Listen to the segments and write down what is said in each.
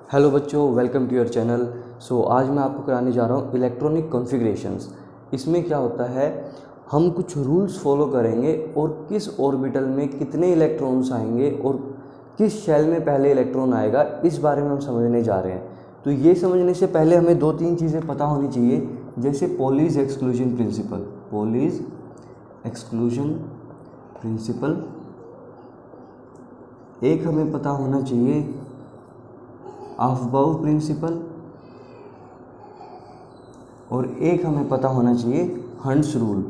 Hello बच्चों, welcome to your channel. आज मैं आपको कराने जा रहा हूँ इलेक्ट्रॉनिक कॉन्फ़िगरेशंस। इसमें क्या होता है, हम कुछ रूल्स फॉलो करेंगे और किस ऑर्बिटल में कितने इलेक्ट्रॉन्स आएंगे और किस शेल में पहले इलेक्ट्रॉन आएगा, इस बारे में हम समझने जा रहे हैं। तो ये समझने से पहले हमें दो तीन चीज़ें पता होनी चाहिए, जैसे Pauli's exclusion principle. Pauli's exclusion principle एक हमें पता होना चाहिए, अफबाउ प्रिंसिपल, और एक हमें पता होना चाहिए हंट्स रूल।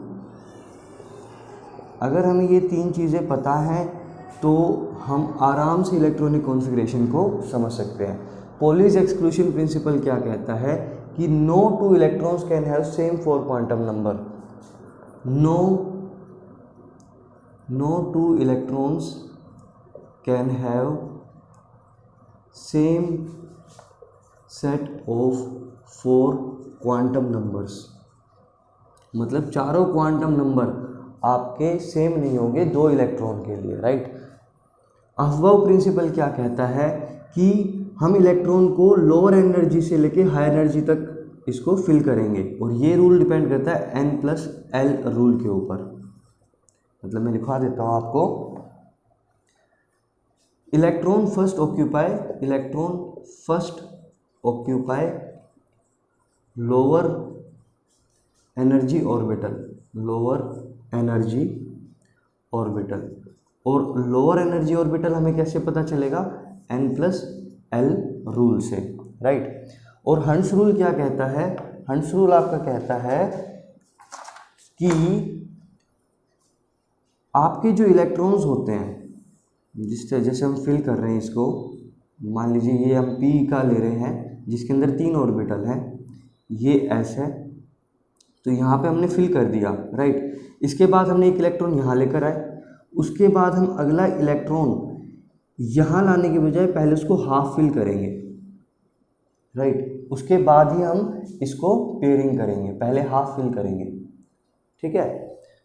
अगर हमें ये तीन चीज़ें पता हैं तो हम आराम से इलेक्ट्रॉनिक कॉन्फ़िगरेशन को समझ सकते हैं। पॉलीज एक्सक्लूजन प्रिंसिपल क्या कहता है कि no two electrons can have same four quantum number. No two electrons can have same set of four quantum numbers. मतलब चारों क्वांटम नंबर आपके सेम नहीं होंगे दो इलेक्ट्रॉन के लिए, राइट। अफबाउ प्रिंसिपल क्या कहता है कि हम इलेक्ट्रॉन को लोअर एनर्जी से लेके हाई एनर्जी तक इसको फिल करेंगे, और ये रूल डिपेंड करता है n+l रूल के ऊपर। मतलब मैं लिखवा देता हूँ आपको, electron first occupy lower energy orbital, और लोअर एनर्जी ऑर्बिटल हमें कैसे पता चलेगा, n+l रूल से, राइट। और हंट्स रूल क्या कहता है, हंट्स रूल आपका कहता है कि आपके जो इलेक्ट्रॉन्स होते हैं, जैसे हम फिल कर रहे हैं इसको, मान लीजिए ये हम p का ले रहे हैं जिसके अंदर 3 ऑर्बिटल हैं, ये s है, तो यहाँ पे हमने फिल कर दिया, राइट। इसके बाद हमने एक इलेक्ट्रॉन यहाँ लेकर आए, उसके बाद हम अगला इलेक्ट्रॉन यहाँ लाने के बजाय पहले उसको हाफ फिल करेंगे, राइट। उसके बाद ही हम इसको पेयरिंग करेंगे, पहले हाफ फिल करेंगे, ठीक है।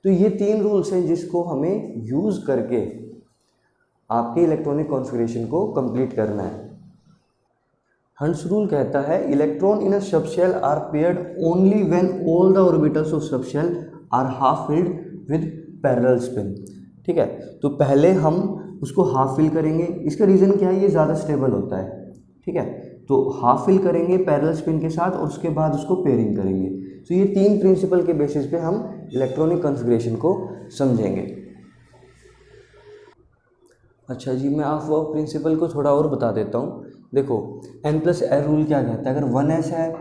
तो ये 3 रूल्स हैं जिसको हमें यूज़ करके आपके इलेक्ट्रॉनिक कॉन्फ़िगरेशन को कंप्लीट करना है। हंट्स रूल कहता है electron in a subshell are paired only when all the orbitals of subshell are half filled with parallel spin, ठीक है। तो पहले हम उसको हाफ फिल करेंगे, इसका रीज़न क्या है, ये ज़्यादा स्टेबल होता है, ठीक है। तो हाफ फिल करेंगे पैरेलल स्पिन के साथ, और उसके बाद उसको पेयरिंग करेंगे। तो ये 3 प्रिंसिपल के बेसिस पे हम इलेक्ट्रॉनिक कॉन्फ़िगरेशन को समझेंगे। अच्छा जी, मैं अफबाउ प्रिंसिपल को थोड़ा और बता देता हूँ। देखो, n+l रूल क्या कहता है, अगर 1s है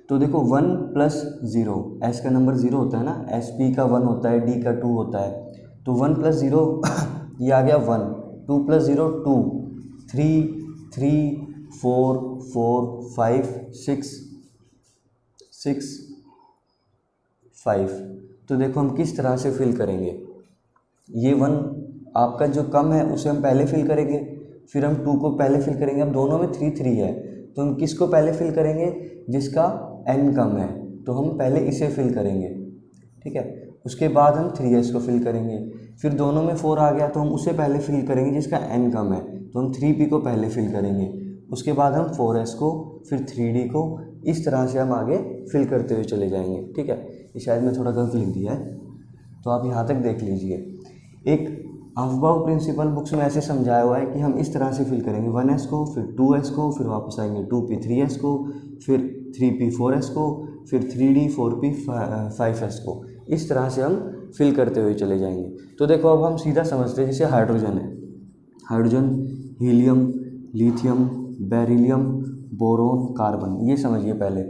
तो देखो 1+0, s का नंबर 0 होता है ना, sp का 1 होता है, d का 2 होता है, तो 1+0 ये आ गया 1, 2+0 2, 3 3 4 4 5 6 6 5। तो देखो हम किस तरह से फिल करेंगे, ये 1 आपका जो कम है उसे हम पहले फिल करेंगे, फिर हम 2 को पहले फिल करेंगे। अब दोनों में 3 3 है, तो हम किसको पहले फिल करेंगे, जिसका n कम है, तो हम पहले इसे फिल करेंगे, ठीक है। उसके बाद हम 3s को फिल करेंगे, फिर दोनों में 4 आ गया तो हम उसे पहले फिल करेंगे जिसका n कम है, तो हम 3p को पहले फिल करेंगे, उसके बाद हम 4s को, फिर 3d को, इस तरह से हम आगे फिल करते हुए चले जाएंगे, ठीक है। ये शायद मैं थोड़ा गलत लिख दिया है, तो आप यहाँ तक देख लीजिए। एक अफबाउ प्रिंसिपल बुक्स में ऐसे समझाया हुआ है कि हम इस तरह से फिल करेंगे, 1s को, फिर 2s को, फिर वापस आएंगे 2p 3s को, फिर 3p 4s को, फिर 3d 4p 5s को, इस तरह से हम फिल करते हुए चले जाएंगे। तो देखो अब हम सीधा समझते हैं, जैसे हाइड्रोजन है, hydrogen, helium, lithium, beryllium, boron, carbon, ये समझिए। पहले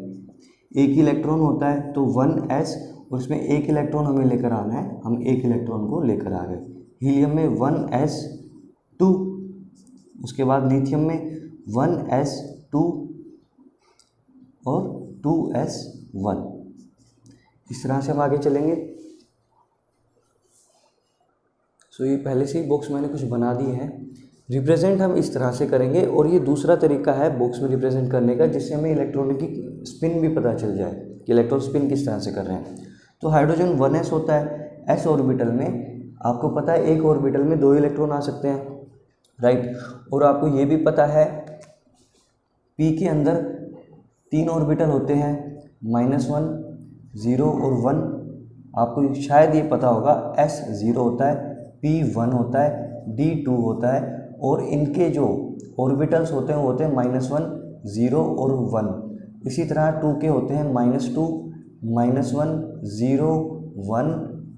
एक इलेक्ट्रॉन होता है तो 1s, उसमें एक इलेक्ट्रॉन हमें लेकर आना है, हम एक इलेक्ट्रॉन को लेकर आ गए। हीलियम में 1s2, उसके बाद लिथियम में 1s2 और 2s1, इस तरह से हम आगे चलेंगे। ये पहले से ही बॉक्स मैंने कुछ बना दिए हैं, रिप्रेजेंट हम इस तरह से करेंगे, और ये दूसरा तरीका है बॉक्स में रिप्रेजेंट करने का, जिससे हमें इलेक्ट्रॉन की स्पिन भी पता चल जाए कि इलेक्ट्रॉन स्पिन किस तरह से कर रहे हैं। तो हाइड्रोजन 1s होता है, s ऑर्बिटल में आपको पता है एक ऑर्बिटल में 2 इलेक्ट्रॉन आ सकते हैं, राइट। और आपको ये भी पता है P के अंदर 3 ऑर्बिटल होते हैं, -1, 0 और 1। आपको शायद ये पता होगा, S 0 होता है, P 1 होता है, D 2 होता है, और इनके जो ऑर्बिटल्स होते हैं वो होते हैं -1, 0 और 1। इसी तरह 2 के होते हैं -2, -1, 0, 1,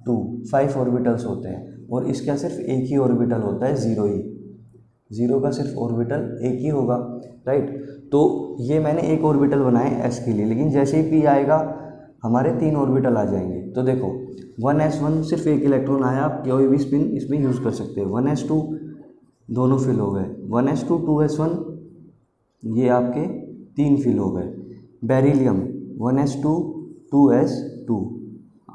2, 5 ऑर्बिटल्स होते हैं। और इसका सिर्फ एक ही ऑर्बिटल होता है, 0 ही, 0 का सिर्फ ऑर्बिटल एक ही होगा, राइट। तो ये मैंने एक ऑर्बिटल बनाए S के लिए, लेकिन जैसे ही P आएगा हमारे 3 ऑर्बिटल आ जाएंगे। तो देखो 1s1 सिर्फ एक इलेक्ट्रॉन आया, आप कोई भी स्पिन इसमें यूज़ कर सकते हैं। 1s2 दोनों फिल हो गए, 1s2, 2s1 ये आपके 3 फिल हो गए। Beryllium 1s2, 2s2।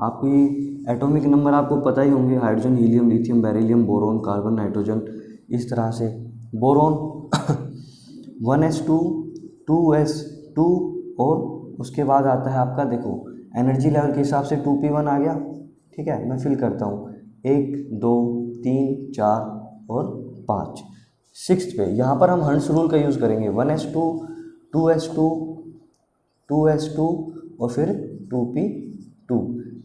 आपको ये एटॉमिक नंबर आपको पता ही होंगे, hydrogen, helium, lithium, beryllium, boron, carbon, nitrogen, इस तरह से। बोरॉन 1s2, 2s2, और उसके बाद आता है आपका, देखो एनर्जी लेवल के हिसाब से 2p1 आ गया, ठीक है। मैं फिल करता हूँ 1, 2, 3, 4 और 5। 6th पे यहाँ पर हम हंस रूल का यूज़ करेंगे, 1s2, 2s2, 2s2 और फिर 2p2।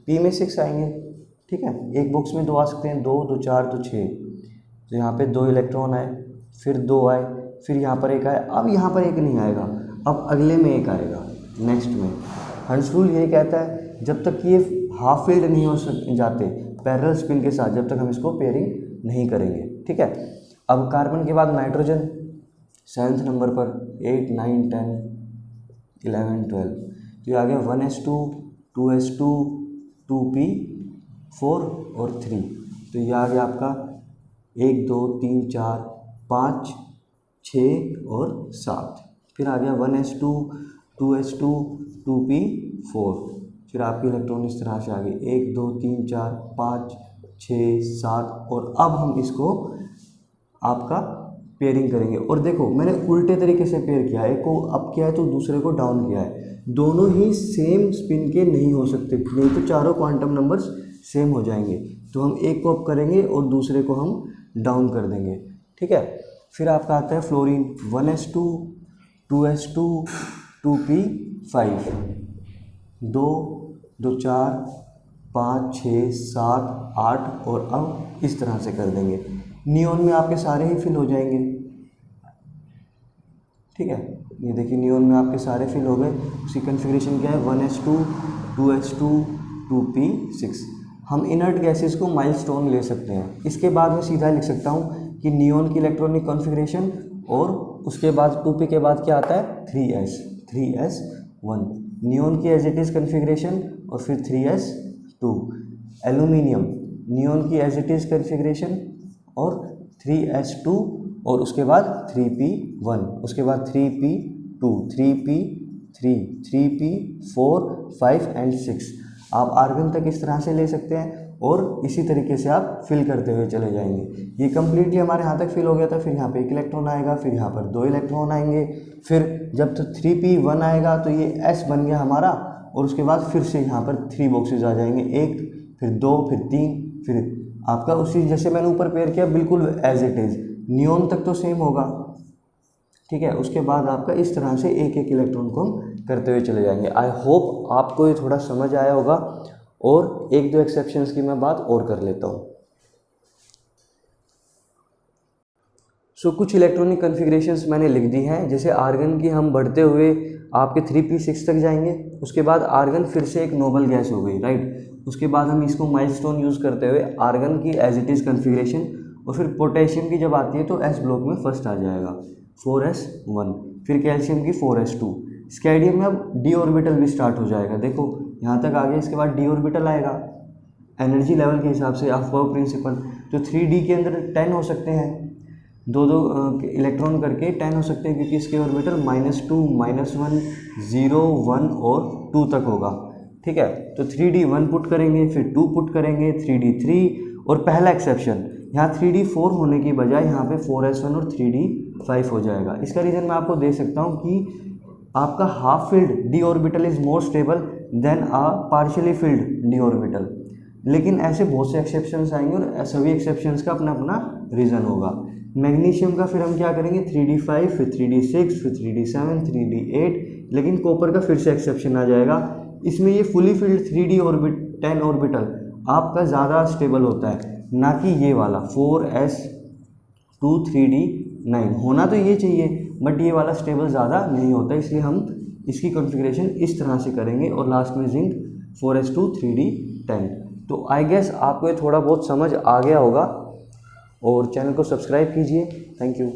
p में 6 आएंगे, ठीक है। एक बॉक्स में 2 आ सकते हैं, 2, 2, 4 तो 6। तो यहाँ पे 2 इलेक्ट्रॉन आए, फिर 2 आए, फिर यहाँ पर 1 आए। अब यहाँ पर 1 नहीं आएगा, अब अगले में 1 आएगा, नेक्स्ट में। हंस रूल ये कहता है जब तक ये हाफ फील्ड नहीं हो जाते पैरेलल स्पिन के साथ, जब तक हम इसको पेयरिंग नहीं करेंगे, ठीक है। अब कार्बन के बाद नाइट्रोजन 7th नंबर पर, 8, 9, 10, 11, 12। तो ये आ गया 1s2, 2s2, 2p4 और 3। तो ये आ गया आपका 1, 2, 3, 4, 5, 6 और 7। फिर आ गया 1s2, 2s2, 2p4। फिर आपके इलेक्ट्रॉन इस तरह से आ गए, 1, 2, 3, 4, 5, 6, 7। और अब हम इसको आपका पेयरिंग करेंगे। और देखो मैंने उल्टे तरीके से पेयर किया है, एक को अप किया है तो दूसरे को डाउन किया है। दोनों ही सेम स्पिन के नहीं हो सकते, नहीं तो चारों क्वांटम नंबर्स सेम हो जाएंगे। तो हम एक को अप करेंगे और दूसरे को हम डाउन कर देंगे, ठीक है। फिर आपका आता है फ्लोरीन 1s2, 2s2, 2p5, 2, 2, 4, 5, 6, 7, 8 और अब इस तरह से कर देंगे। नियोन में आपके सारे ही फिल हो जाएंगे, ठीक है। ये देखिए नियोन में आपके सारे फिल हो गए। उसकी कन्फिग्रेशन क्या है, 1s2, 2s2, 2p6। हम इनर्ट गैसेस को माइलस्टोन ले सकते हैं। इसके बाद मैं सीधा लिख सकता हूँ कि नियोन की इलेक्ट्रॉनिक कॉन्फ़िगरेशन, और उसके बाद 2p के बाद क्या आता है 3s1। नियोन की एज इट इज़ कन्फिग्रेशन और फिर 3s2। एल्यूमिनियम नियोन की एज इट इज़ कन्फिग्रेशन और 3s2 और उसके बाद 3p1, उसके बाद 3p2, 3p3, 3p4, 5 एंड 6। आप आर्गन तक इस तरह से ले सकते हैं और इसी तरीके से आप फिल करते हुए चले जाएंगे। ये कम्प्लीटली हमारे यहाँ तक फिल हो गया था। फिर यहाँ पे 1 इलेक्ट्रॉन आएगा, फिर यहाँ पर 2 इलेक्ट्रॉन आएंगे, फिर जब तो 3p1 आएगा तो ये s बन गया हमारा, और उसके बाद फिर से यहाँ पर 3 बॉक्सेस आ जाएंगे, 1, फिर 2, फिर 3, फिर आपका उसी जैसे मैंने ऊपर पेयर किया बिल्कुल एज इट इज़। नियोन तक तो सेम होगा, ठीक है। उसके बाद आपका इस तरह से एक एक इलेक्ट्रॉन को हम करते हुए चले जाएंगे। आई होप आपको ये थोड़ा समझ आया होगा, और 1-2 एक्सेप्शंस की मैं बात और कर लेता हूँ। कुछ इलेक्ट्रॉनिक कन्फिग्रेशंस मैंने लिख दी हैं। जैसे आर्गन की हम बढ़ते हुए आपके 3p6 तक जाएंगे, उसके बाद आर्गन फिर से एक नोबल गैस हो गई, राइट। उसके बाद हम इसको माइलस्टोन यूज़ करते हुए आर्गन की एज इट इज़ कन्फिग्रेशन, और फिर पोटेशियम की जब आती है तो s ब्लॉक में फर्स्ट आ जाएगा 4s1, फिर कैल्शियम की 4s2। स्कैडियम में अब d ऑर्बिटल भी स्टार्ट हो जाएगा, देखो यहाँ तक आ गया। इसके बाद d ऑर्बिटल आएगा एनर्जी लेवल के हिसाब से, अफबाउ प्रिंसिपल। तो 3d के अंदर 10 हो सकते हैं, 2-2 इलेक्ट्रॉन करके 10 हो सकते हैं, क्योंकि इसके ऑर्बिटल -2, -1, 0, 1 और 2 तक होगा, ठीक है। तो 3d 1 पुट करेंगे, फिर 2 पुट करेंगे, 3d 3, और पहला एक्सेप्शन यहाँ 3d 4 होने की बजाय यहाँ पे 4s1 और 3d 5 हो जाएगा। इसका रीज़न मैं आपको दे सकता हूँ कि आपका half filled d orbital is more stable than a partially filled d orbital. लेकिन ऐसे बहुत से एक्सेप्शंस आएंगे और सभी एक्सेप्शंस का अपना अपना रीज़न होगा। मैग्नीशियम का फिर हम क्या करेंगे 3d5, फिर 3d6, फिर 3d7, 3d8, लेकिन कॉपर का फिर से एक्सेप्शन आ जाएगा। इसमें ये fully filled 3d orbit 10 orbital आपका ज़्यादा स्टेबल होता है, ना कि ये वाला 4s2 3d9। होना तो ये चाहिए बट ये वाला स्टेबल ज़्यादा नहीं होता, इसलिए हम इसकी कॉन्फ़िगरेशन इस तरह से करेंगे और लास्ट में जिंक 4s2 3d10। तो आई गेस आपको ये थोड़ा बहुत समझ आ गया होगा और चैनल को सब्सक्राइब कीजिए। Thank you.